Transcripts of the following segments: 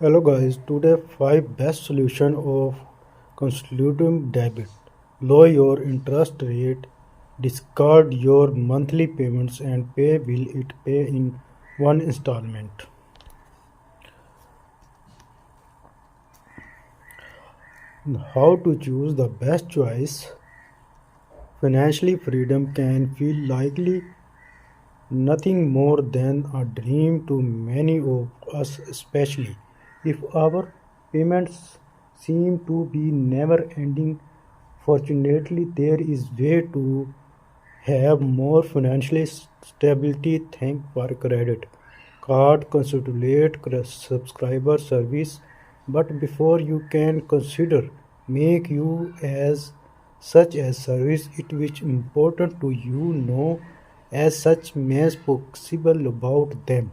Hello guys, today 5 best solution of consolidating debit. Lower your interest rate, discard your monthly payments and pay in one installment. How to choose the best choice? Financially freedom can feel likely nothing more than a dream to many of us, especially if our payments seem to be never ending. Fortunately, there is way to have more financial stability thanks for credit card consolidate subscriber service. But before you can consider make you as such as service, it is important to you know as such as possible about them.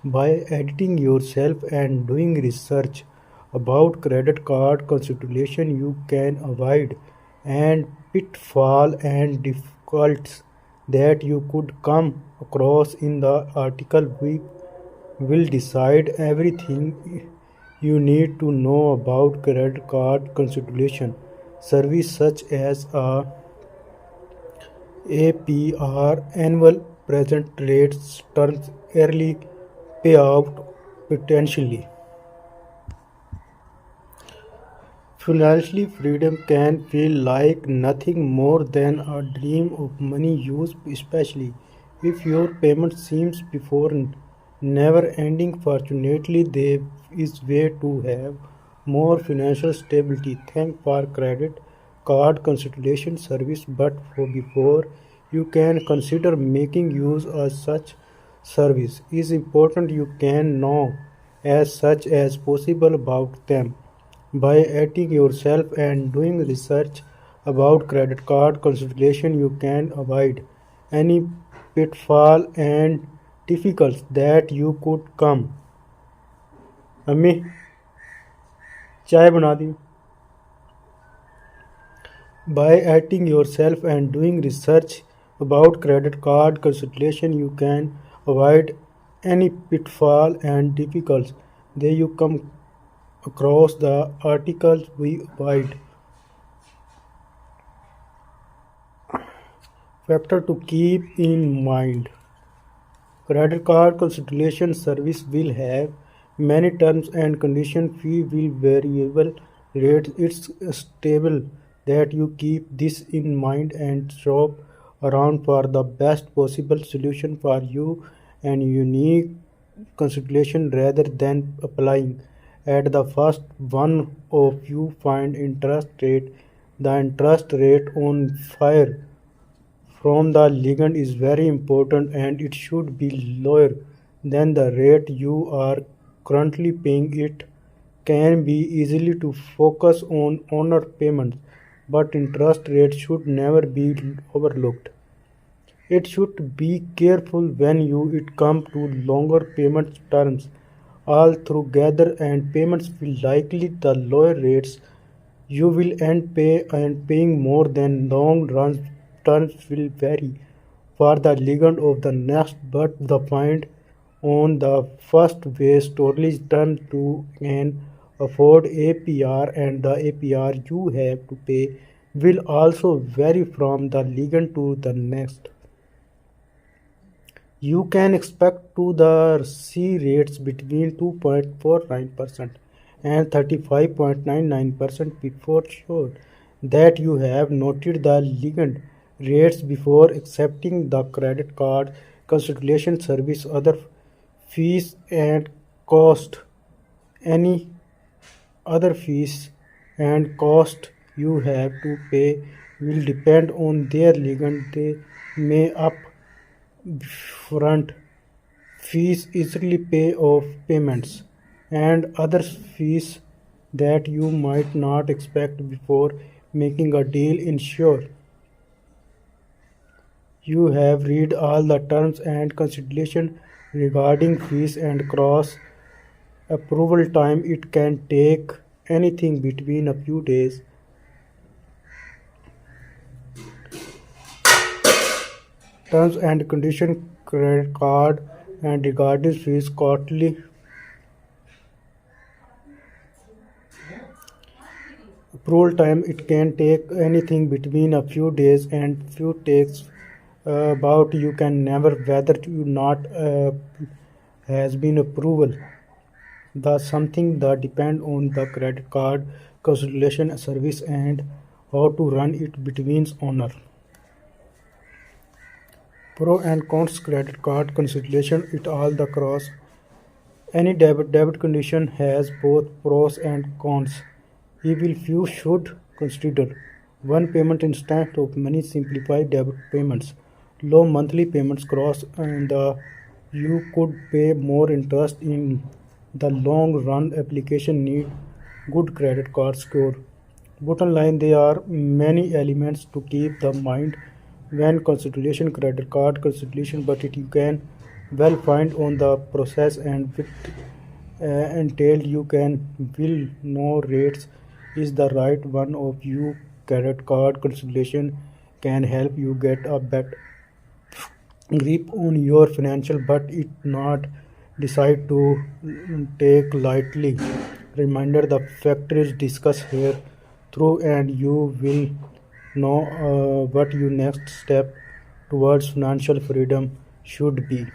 By editing yourself and doing research about credit card consolidation, you can avoid and pitfall and difficulties that you could come across in the article. We will decide everything you need to know about credit card consolidation service such as a APR annual present rates terms early payout potentially. Financial freedom can feel like nothing more than a dream of money use, especially if your payment seems before never ending. Fortunately, there is way to have more financial stability. Thank for credit card consolidation service, but for before you can consider making use of such service is important you can know as such as possible about them. By editing yourself and doing research about credit card consolidation, you can avoid any pitfall and difficulties that you could come. अम्मी चाय बना दी. By editing yourself and doing research about credit card consolidation, you can avoid any pitfall and difficulties that you come across. The articles we avoid. Factor to keep in mind. Credit card consolidation service will have many terms and conditions. Fee will variable rates. It's stable that you keep this in mind and shop around for the best possible solution for you and unique consolidation rather than applying at the first one of you find interest rate. The interest rate on fire from the ligand is very important and it should be lower than the rate you are currently paying. It can be easily to focus on honor payments, but interest rate should never be overlooked. It should be careful when you it come to longer payment terms altogether and payments will likely the lower rates you will end paying more than long run terms will vary for the length of the next, but the point on the first way storage turn to an afford APR and the APR you have to pay will also vary from the length to the next. You can expect to the see rates between 2.49% and 35.99% before sure that you have noted the legal rates before accepting the credit card consolidation service. Other fees and cost. Any other fees and cost you have to pay will depend on their legal. They may up front fees easily pay off payments and other fees that you might not expect before making a deal. Ensure you have read all the terms and consideration regarding fees and cross approval time. It can take anything between a few days terms and condition credit card and regarding fees quarterly approval time it can take anything between a few days and few takes about you can never whether you not has been approval the something that depend on the credit card consolidation service and how to run it between owner. Pro and cons credit card consolidation it all the cross. Any debit condition has both pros and cons. Even few should consider one payment instead of many simplified debit payments. Low monthly payments cross and you could pay more interest in the long run application need good credit card score. Bottom line there are many elements to keep the mind when consideration credit card consideration but it you can well find on the process and with until you can will know rates is the right one of you credit card consolidation can help you get a better grip on your financial but it not decide to take lightly reminder the factors discussed here through and you will know what your next step towards financial freedom should be.